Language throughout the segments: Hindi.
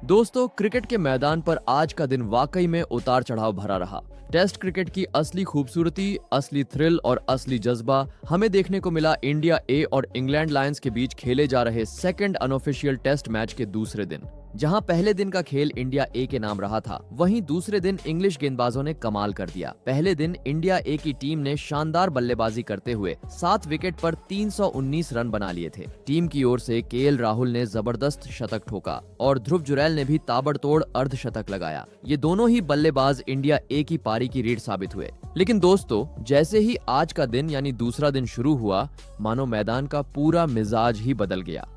दोस्तों, क्रिकेट के मैदान पर आज का दिन वाकई में उतार चढ़ाव भरा रहा। टेस्ट क्रिकेट की असली खूबसूरती, असली थ्रिल और असली जज्बा हमें देखने को मिला इंडिया ए और इंग्लैंड लायंस के बीच खेले जा रहे सेकंड अनऑफिशियल टेस्ट मैच के दूसरे दिन। जहां पहले दिन का खेल इंडिया ए के नाम रहा था, वहीं दूसरे दिन इंग्लिश गेंदबाजों ने कमाल कर दिया। पहले दिन इंडिया ए की टीम ने शानदार बल्लेबाजी करते हुए 7 विकेट पर 319 रन बना लिए थे। टीम की ओर से केएल राहुल ने जबरदस्त शतक ठोका और ध्रुव जुरैल ने भी ताबड़तोड़ अर्धशतक लगाया। ये दोनों ही बल्लेबाज इंडिया ए की पारी की रीढ़ साबित हुए। लेकिन दोस्तों, जैसे ही आज का दिन यानी दूसरा दिन शुरू हुआ, मानो मैदान का पूरा मिजाज ही बदल गया।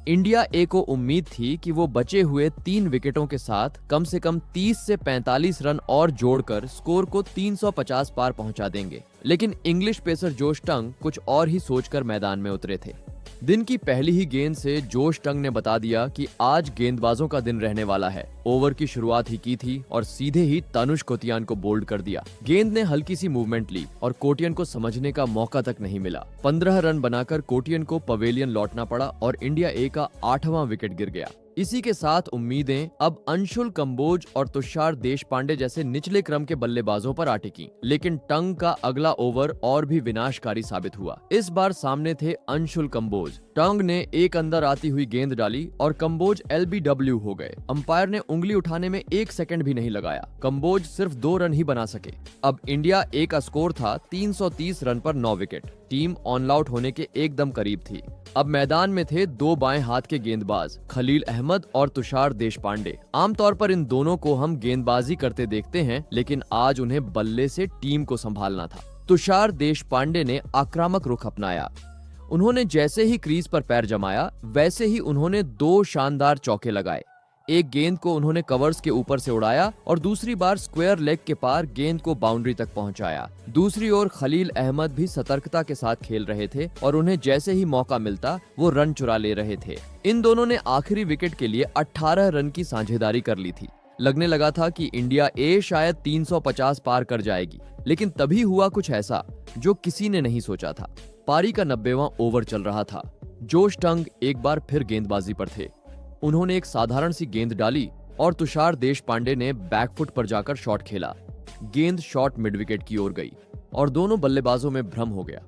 इंडिया ए को उम्मीद थी कि वो बचे हुए 3 विकेटों के साथ कम से कम 30 से 45 रन और जोड़कर स्कोर को 350 पार पहुंचा देंगे। लेकिन इंग्लिश पेसर जोश टंग कुछ और ही सोचकर मैदान में उतरे थे। दिन की पहली ही गेंद से जोश टंग ने बता दिया कि आज गेंदबाजों का दिन रहने वाला है। ओवर की शुरुआत ही की थी और सीधे ही तनुष कोटियान को बोल्ड कर दिया। गेंद ने हल्की सी मूवमेंट ली और कोटियन को समझने का मौका तक नहीं मिला। 15 रन बनाकर कोटियन को पवेलियन लौटना पड़ा और इंडिया ए का 8वां विकेट गिर गया। इसी के साथ उम्मीदें अब अंशुल कंबोज और तुषार देशपांडे जैसे निचले क्रम के बल्लेबाजों पर आ टिकी। लेकिन टंग का अगला ओवर और भी विनाशकारी साबित हुआ। इस बार सामने थे अंशुल कंबोज। टंग ने एक अंदर आती हुई गेंद डाली और कंबोज LBW हो गए। अंपायर ने उंगली उठाने में 1 सेकंड भी नहीं लगाया। कंबोज सिर्फ 2 रन ही बना सके। अब इंडिया ए का स्कोर था 330 रन पर 9 विकेट। टीम ऑन आउट होने के एकदम करीब थी। अब मैदान में थे 2 बाएं हाथ के गेंदबाज, खलील अहमद और तुषार देशपांडे। आमतौर पर इन दोनों को हम गेंदबाजी करते देखते हैं, लेकिन आज उन्हें बल्ले से टीम को संभालना था। तुषार देशपांडे ने आक्रामक रुख अपनाया। उन्होंने जैसे ही क्रीज पर पैर जमाया, वैसे ही उन्होंने 2 शानदार चौके लगाए। एक गेंद को उन्होंने कवर्स के ऊपर से उड़ाया और दूसरी बार स्क्वायर लेग के पार गेंद को बाउंड्री तक पहुंचाया। दूसरी ओर खलील अहमद भी सतर्कता के साथ खेल रहे थे और उन्हें जैसे ही मौका मिलता वो रन चुरा ले रहे थे। इन दोनों ने आखिरी विकेट के लिए 18 रन की साझेदारी कर ली थी। लगने लगा था कि इंडिया ए शायद 350 पार कर जाएगी, लेकिन तभी हुआ कुछ ऐसा जो किसी ने नहीं सोचा था। पारी का 90वां ओवर चल रहा था। जोश टंग एक बार फिर गेंदबाजी पर थे। उन्होंने एक साधारण सी गेंद डाली और तुषार देशपांडे ने बैकफुट पर जाकर शॉट खेला। गेंद शॉट मिड विकेट की ओर गई और दोनों बल्लेबाजों में भ्रम हो गया।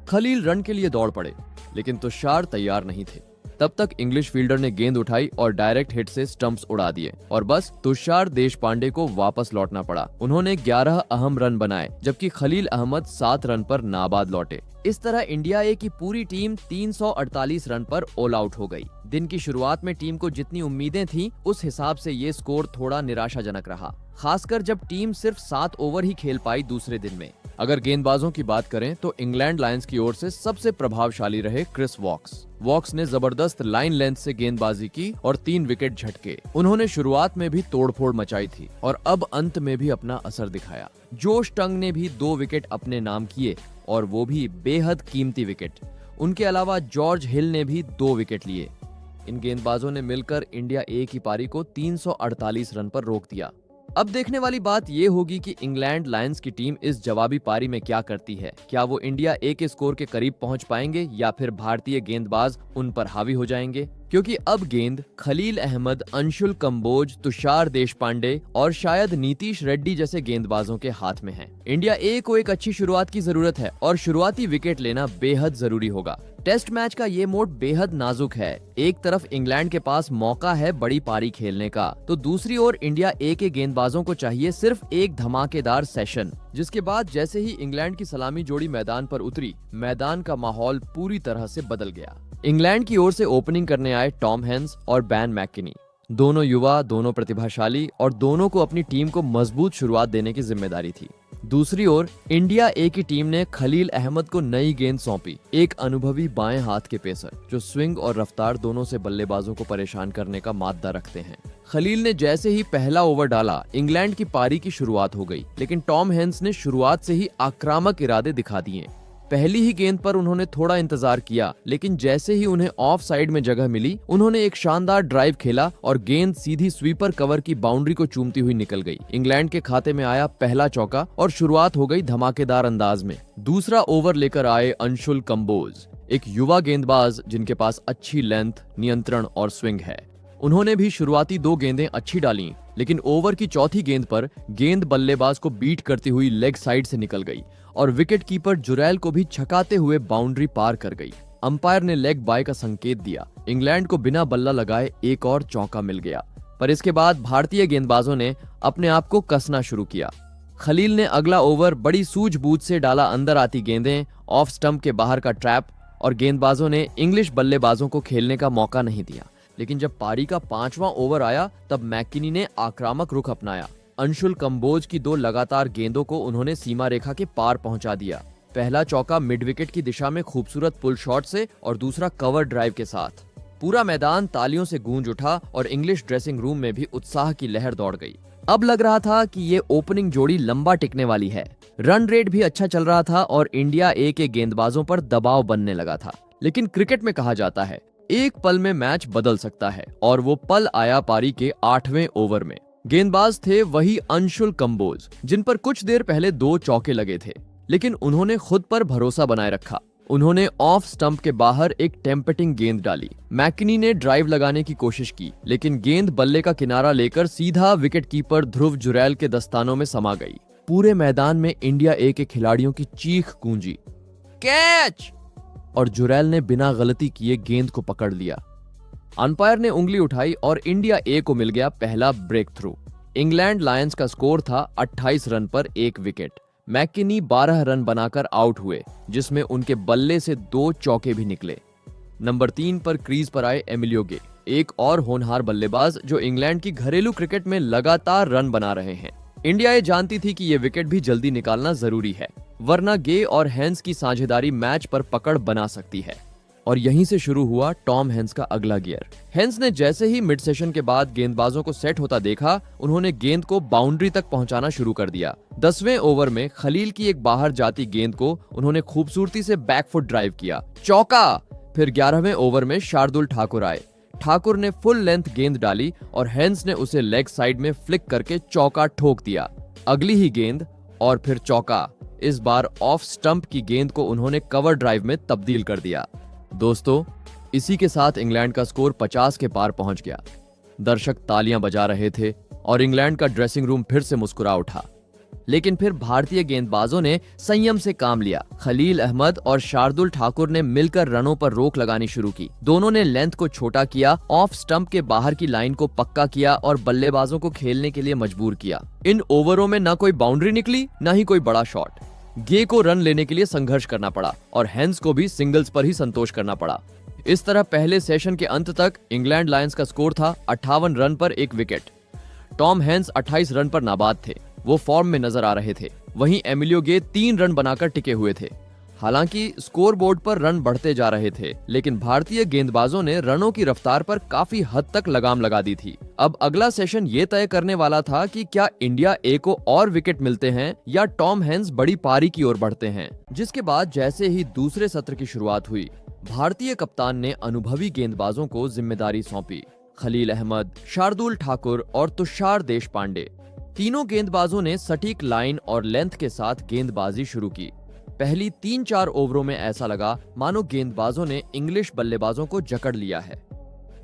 खलील रन के लिए दौड़ पड़े, लेकिन तुषार तैयार नहीं थे। तब तक इंग्लिश फील्डर ने गेंद उठाई और डायरेक्ट हिट से स्टंप्स उड़ा दिए और बस तुषार देशपांडे को वापस लौटना पड़ा। उन्होंने 11 अहम रन बनाए, जबकि खलील अहमद 7 रन पर नाबाद लौटे। इस तरह इंडिया ए की पूरी टीम 348 रन पर ऑल आउट हो गई। दिन की शुरुआत में टीम को जितनी उम्मीदें थीं, उस हिसाब से ये स्कोर थोड़ा निराशाजनक रहा, खासकर जब टीम सिर्फ 7 ओवर ही खेल पाई दूसरे दिन में। अगर गेंदबाजों की बात करें तो इंग्लैंड लायंस की ओर से सबसे प्रभावशाली रहे क्रिस वॉक्स। वॉक्स ने जबरदस्त लाइन लेंथ से गेंदबाजी की और 3 विकेट झटके। उन्होंने शुरुआत में भी तोड़फोड़ मचाई थी और अब अंत में भी अपना असर दिखाया। जोश टंग ने भी 2 विकेट अपने नाम किए और वो भी बेहद कीमती विकेट। उनके अलावा जॉर्ज हिल ने भी 2 विकेट लिए। इन गेंदबाजों ने मिलकर इंडिया ए की पारी को 348 रन पर रोक दिया। अब देखने वाली बात ये होगी कि इंग्लैंड लायंस की टीम इस जवाबी पारी में क्या करती है। क्या वो इंडिया ए के स्कोर के करीब पहुंच पाएंगे या फिर भारतीय गेंदबाज उन पर हावी हो जाएंगे? क्योंकि अब गेंद खलील अहमद, अंशुल कंबोज, तुषार देशपांडे और शायद नीतीश रेड्डी जैसे गेंदबाजों के हाथ में है। इंडिया ए को एक अच्छी शुरुआत की जरूरत है और शुरुआती विकेट लेना बेहद जरूरी होगा। टेस्ट मैच का ये मोड बेहद नाजुक है। एक तरफ इंग्लैंड के पास मौका है बड़ी पारी खेलने का, तो दूसरी ओर इंडिया ए के गेंदबाजों को चाहिए सिर्फ एक धमाकेदार सेशन, जिसके बाद जैसे ही इंग्लैंड की सलामी जोड़ी मैदान पर उतरी, मैदान का माहौल पूरी तरह से बदल गया। इंग्लैंड की ओर से ओपनिंग करने आए टॉम हेंस और बैन मैककिनी। दोनों युवा, दोनों प्रतिभाशाली और दोनों को अपनी टीम को मजबूत शुरुआत देने की जिम्मेदारी थी। दूसरी ओर इंडिया ए की टीम ने खलील अहमद को नई गेंद सौंपी, एक अनुभवी बाएं हाथ के पेसर जो स्विंग और रफ्तार दोनों से बल्लेबाजों को परेशान करने का माद्दा रखते हैं। खलील ने जैसे ही पहला ओवर डाला, इंग्लैंड की पारी की शुरुआत हो गई, लेकिन टॉम हेंस ने शुरुआत से ही आक्रामक इरादे दिखा दिए। पहली ही गेंद पर उन्होंने थोड़ा इंतजार किया, लेकिन जैसे ही उन्हें ऑफ साइड में जगह मिली, उन्होंने एक शानदार ड्राइव खेला और गेंद सीधी स्वीपर कवर की बाउंड्री को चूमती हुई निकल गई। इंग्लैंड के खाते में आया पहला चौका और शुरुआत हो गई धमाकेदार अंदाज में। दूसरा ओवर लेकर आए अंशुल कंबोज, एक युवा गेंदबाज जिनके पास अच्छी लेंथ, नियंत्रण और स्विंग है। उन्होंने भी शुरुआती 2 गेंदें अच्छी डाली, लेकिन ओवर की चौथी गेंद पर गेंद बल्लेबाज को बीट करती हुई लेग साइड से निकल गई और विकेट कीपर जुरैल को भी छकाते हुए बाउंड्री पार कर गई। अंपायर ने लेग बाय का संकेत दिया। इंग्लैंड को बिना बल्ला लगाए एक और चौका मिल गया, पर इसके बाद भारतीय गेंदबाजों ने अपने आप को कसना शुरू किया। खलील ने अगला ओवर बड़ी सूझबूझ से डाला अंदर आती गेंदें, ऑफ स्टंप के बाहर का ट्रैप, और गेंदबाजों ने इंग्लिश बल्लेबाजों को खेलने का मौका नहीं दिया। लेकिन जब पारी का 5वां ओवर आया तब मैकिनी ने आक्रामक रुख अपनाया। अंशुल कंबोज की 2 लगातार गेंदों को उन्होंने सीमा रेखा के पार पहुंचा दिया। पहला चौका मिड विकेट की दिशा में खूबसूरत पुल शॉट से और दूसरा कवर ड्राइव के साथ। पूरा मैदान तालियों से गूंज उठा और इंग्लिश ड्रेसिंग रूम में भी उत्साह की लहर दौड़ गई। अब लग रहा था कि ये ओपनिंग जोड़ी लंबा टिकने वाली है। रन रेट भी अच्छा चल रहा था और इंडिया ए के गेंदबाजों पर दबाव बनने लगा था। लेकिन क्रिकेट में कहा जाता है, एक पल में मैच बदल सकता है, और वो पल आया पारी के 8वें ओवर में। गेंदबाज थे वही अंशुल कंबोज, जिन पर कुछ देर पहले 2 चौके लगे थे, लेकिन उन्होंने खुद पर भरोसा बनाए रखा। उन्होंने ऑफ स्टंप के बाहर एक टेम्पटिंग गेंद डाली। मैकिनी ने ड्राइव लगाने की कोशिश की, लेकिन गेंद बल्ले का किनारा लेकर सीधा विकेट कीपर ध्रुव जुरैल के दस्तानों में समा गई। पूरे मैदान में इंडिया ए के खिलाड़ियों की चीख गूंजी, कैच! और जुरैल ने बिना गलती किए गेंद को पकड़ लिया। अंपायर ने उंगली उठाई और इंडिया ए को मिल गया पहला ब्रेक थ्रू। इंग्लैंड लायंस का स्कोर था 28 रन पर 1 विकेट। मैकिनी 12 रन बनाकर आउट हुए, जिसमें उनके बल्ले से 2 चौके भी निकले। नंबर 3 पर क्रीज पर आए एमिलियो गे, एक और होनहार बल्लेबाज जो इंग्लैंड की घरेलू क्रिकेट में लगातार रन बना रहे हैं। इंडिया ये जानती थी कि ये विकेट भी जल्दी निकालना जरूरी है, वरना गे और हैंस की साझेदारी मैच पर पकड़ बना सकती है। और यहीं से शुरू हुआ टॉम हैंस का अगला गियर। हैंस ने जैसे ही मिड सेशन के बाद गेंदबाजों को सेट होता देखा, उन्होंने गेंद को बाउंड्री तक पहुंचाना शुरू कर दिया। 10वें ओवर में खलील की एक बाहर जाती गेंद को उन्होंने खूबसूरती से बैकफुट ड्राइव किया, चौका। फिर 11वें ओवर में शार्दुल ठाकुर आए। ठाकुर ने फुल लेंथ गेंद डाली और हैंस ने उसे लेग साइड में फ्लिक करके चौका ठोक दिया। अगली ही गेंद और फिर चौका। इस बार ऑफ स्टंप की गेंद को उन्होंने कवर ड्राइव में तब्दील कर दिया। दोस्तों, इसी के साथ इंग्लैंड का स्कोर 50 के पार पहुंच गया। दर्शक तालियां बजा रहे थे और इंग्लैंड का ड्रेसिंग रूम फिर से मुस्कुरा उठा। लेकिन फिर भारतीय गेंदबाजों ने संयम से काम लिया। खलील अहमद और शार्दुल ठाकुर ने मिलकर रनों पर रोक लगानी शुरू की। दोनों ने लेंथ को छोटा किया, ऑफ स्टंप के बाहर की लाइन को पक्का किया और बल्लेबाजों को खेलने के लिए मजबूर किया। इन ओवरों में न कोई बाउंड्री निकली, न ही कोई बड़ा शॉट। गे को रन लेने के लिए संघर्ष करना पड़ा और हैंस को भी सिंगल्स पर ही संतोष करना पड़ा। इस तरह पहले सेशन के अंत तक इंग्लैंड लायंस का स्कोर था 58 रन पर 1 विकेट। टॉम हैंस 28 रन पर नाबाद थे, वो फॉर्म में नजर आ रहे थे। वहीं एमिलियो गे 3 रन बनाकर टिके हुए थे। हालांकि स्कोरबोर्ड पर रन बढ़ते जा रहे थे, लेकिन भारतीय गेंदबाजों ने रनों की रफ्तार पर काफी हद तक लगाम लगा दी थी। अब अगला सेशन ये तय करने वाला था कि क्या इंडिया ए को और विकेट मिलते हैं या टॉम हैंस बड़ी पारी की ओर बढ़ते हैं। जिसके बाद जैसे ही दूसरे सत्र की शुरुआत हुई, भारतीय कप्तान ने अनुभवी गेंदबाजों को जिम्मेदारी सौंपी। खलील अहमद, शार्दुल ठाकुर और तुषार देशपांडे, तीनों गेंदबाजों ने सटीक लाइन और लेंथ के साथ गेंदबाजी शुरू की। पहली 3-4 ओवरों में ऐसा लगा मानो गेंदबाजों ने इंग्लिश बल्लेबाजों को जकड़ लिया है।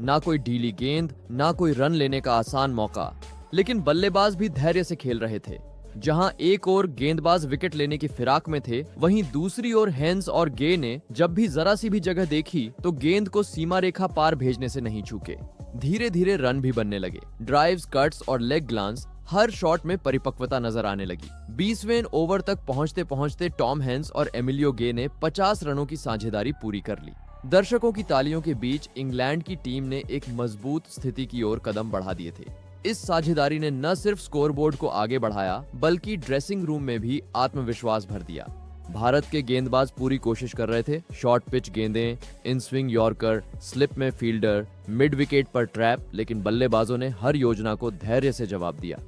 ना कोई ढीली गेंद, ना कोई रन लेने का आसान मौका। लेकिन बल्लेबाज भी धैर्य से खेल रहे थे। जहां एक ओर गेंदबाज विकेट लेने की फिराक में थे, वहीं दूसरी ओर हैंस और गे ने जब भी जरा सी भी जगह देखी तो गेंद को सीमा रेखा पार भेजने से नहीं चूके। धीरे धीरे रन भी बनने लगे। ड्राइव्स, कट्स और लेग ग्लांस, हर शॉट में परिपक्वता नजर आने लगी। 20वें ओवर तक पहुंचते पहुंचते टॉम हैंस और एमिलियो गे ने 50 रनों की साझेदारी पूरी कर ली। दर्शकों की तालियों के बीच इंग्लैंड की टीम ने एक मजबूत स्थिति की ओर कदम बढ़ा दिए थे। इस साझेदारी ने न सिर्फ स्कोरबोर्ड को आगे बढ़ाया, बल्कि ड्रेसिंग रूम में भी आत्मविश्वास भर दिया। भारत के गेंदबाज पूरी कोशिश कर रहे थे। शॉर्ट पिच गेंदें, इन स्विंग यॉर्कर, स्लिप में फील्डर, मिड विकेट पर ट्रैप, लेकिन बल्लेबाजों ने हर योजना को धैर्य से जवाब दिया।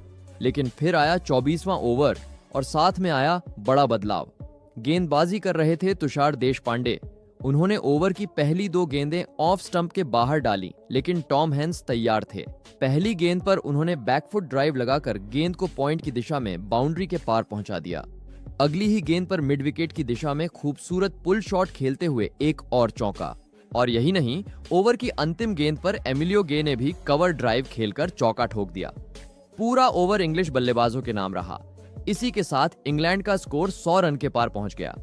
लेकिन फिर आया 24वां ओवर और साथ में आया बड़ा बदलाव। गेंदबाजी कर रहे थे तुषार देशपांडे। उन्होंने ओवर की पहली 2 गेंदें ऑफ स्टंप के बाहर डाली, लेकिन टॉम हैंस तैयार थे। पहली गेंद पर उन्होंने बैकफुट ड्राइव लगाकर गेंद को पॉइंट की दिशा में बाउंड्री के पार पहुंचा दिया। अगली ही गेंद पर मिड विकेट की दिशा में खूबसूरत पुल शॉट खेलते हुए एक और चौका। और यही नहीं, ओवर की अंतिम गेंद पर एमिलियो गे ने भी कवर ड्राइव खेलकर चौका ठोक दिया। पूरा ओवर इंग्लिश बल्लेबाजों के नाम रहा। इसी के साथ इंग्लैंड का स्कोर 100 रन के पार पहुंच गया।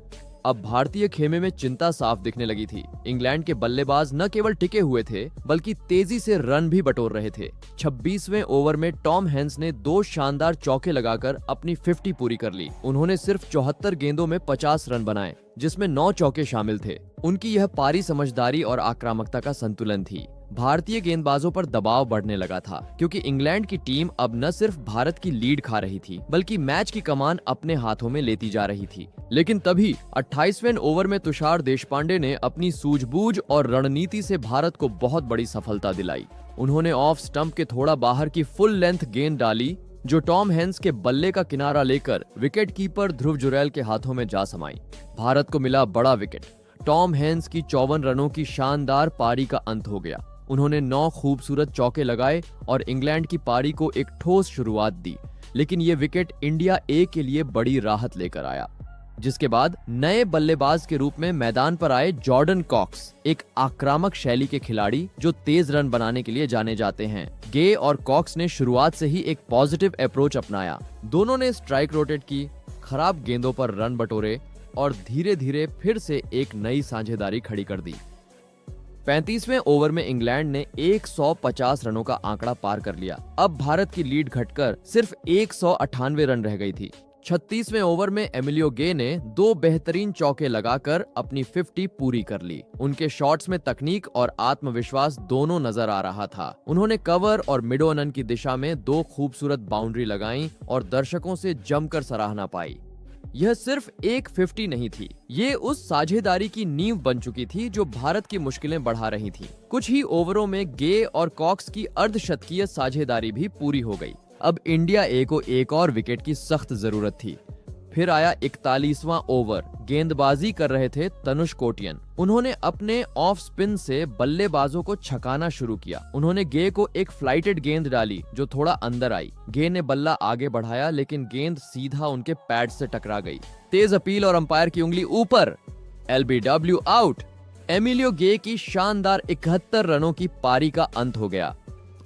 अब भारतीय खेमे में चिंता साफ दिखने लगी थी। इंग्लैंड के बल्लेबाज न केवल टिके हुए थे, बल्कि तेजी से रन भी बटोर रहे थे। 26वें ओवर में टॉम हैंस ने 2 शानदार चौके लगाकर अपनी 50 पूरी कर ली। उन्होंने सिर्फ 74 गेंदों में 50 रन बनाए, जिसमें 9 चौके शामिल थे। उनकी यह पारी समझदारी और आक्रामकता का संतुलन थी। भारतीय गेंदबाजों पर दबाव बढ़ने लगा था, क्योंकि इंग्लैंड की टीम अब न सिर्फ भारत की लीड खा रही थी, बल्कि मैच की कमान अपने हाथों में लेती जा रही थी। लेकिन तभी 28वें ओवर में तुषार देशपांडे ने अपनी सूझबूझ और रणनीति से भारत को बहुत बड़ी सफलता दिलाई। उन्होंने ऑफ स्टंप के थोड़ा बाहर की फुल लेंथ गेंद डाली, जो टॉम हैंस के बल्ले का किनारा लेकर विकेट कीपर ध्रुव जुरैल के हाथों में जा समाई। भारत को मिला बड़ा विकेट। टॉम हैंस की 54 रनों की शानदार पारी का अंत हो गया। उन्होंने 9 खूबसूरत चौके लगाए और इंग्लैंड की पारी को एक ठोस शुरुआत दी। लेकिन ये विकेट इंडिया ए के लिए बड़ी राहत लेकर आया, जिसके बाद नए बल्लेबाज के रूप में मैदान पर आए जॉर्डन कॉक्स, एक आक्रामक शैली के खिलाड़ी जो तेज रन बनाने के लिए जाने जाते हैं। गे और कॉक्स ने शुरुआत से ही एक पॉजिटिव अप्रोच अपनाया। दोनों ने स्ट्राइक रोटेट की, खराब गेंदों पर रन बटोरे और धीरे धीरे फिर से एक नई साझेदारी खड़ी कर दी। 35वें ओवर में इंग्लैंड ने 150 रनों का आंकड़ा पार कर लिया। अब भारत की लीड घटकर सिर्फ 198 रन रह गई थी। 36वें ओवर में एमिलियो गे ने 2 बेहतरीन चौके लगाकर अपनी 50 पूरी कर ली। उनके शॉट्स में तकनीक और आत्मविश्वास दोनों नजर आ रहा था। उन्होंने कवर और मिड ऑन की दिशा में 2 खूबसूरत बाउंड्री लगाई और दर्शकों से जमकर सराहना पाई। यह सिर्फ एक 50 नहीं थी, ये उस साझेदारी की नींव बन चुकी थी जो भारत की मुश्किलें बढ़ा रही थी। कुछ ही ओवरों में गे और कॉक्स की अर्धशतकीय साझेदारी भी पूरी हो गई। अब इंडिया ए को एक और विकेट की सख्त जरूरत थी। फिर आया 41वां ओवर। गेंदबाजी कर रहे थे तनुष कोटियन। उन्होंने अपने ऑफ स्पिन से बल्लेबाजों को छकाना शुरू किया। उन्होंने गे को एक फ्लाइटेड गेंद डाली जो थोड़ा अंदर आई। गे ने बल्ला आगे बढ़ाया, लेकिन गेंद सीधा उनके पैड से टकरा गई। तेज अपील और अंपायर की उंगली ऊपर। LBW out. एमिलियो गे की शानदार 71 रनों की पारी का अंत हो गया।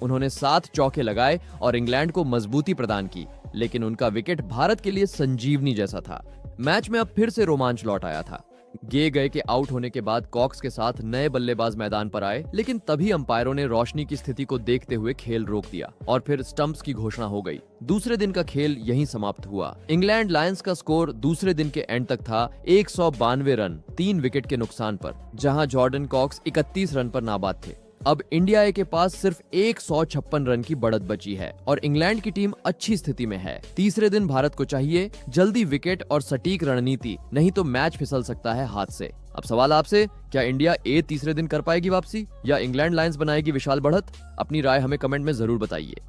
उन्होंने 7 चौके लगाए और इंग्लैंड को मजबूती प्रदान की, लेकिन उनका विकेट भारत के लिए संजीवनी जैसा था। मैच में अब फिर से रोमांच लौट आया था। गे गए के आउट होने के बाद कॉक्स के साथ नए बल्लेबाज मैदान पर आए, लेकिन तभी अंपायरों ने रोशनी की स्थिति को देखते हुए खेल रोक दिया और फिर स्टंप्स की घोषणा हो गई। दूसरे दिन का खेल यहीं समाप्त हुआ। इंग्लैंड लायंस का स्कोर दूसरे दिन के एंड तक था 192 रन 3 विकेट के नुकसान पर, जहां जॉर्डन कॉक्स 31 रन पर नाबाद थे। अब इंडिया ए के पास सिर्फ 156 रन की बढ़त बची है और इंग्लैंड की टीम अच्छी स्थिति में है। तीसरे दिन भारत को चाहिए जल्दी विकेट और सटीक रणनीति, नहीं तो मैच फिसल सकता है हाथ से। अब सवाल आपसे, क्या इंडिया ए तीसरे दिन कर पाएगी वापसी या इंग्लैंड लायंस बनाएगी विशाल बढ़त? अपनी राय हमें कमेंट में जरूर बताइए।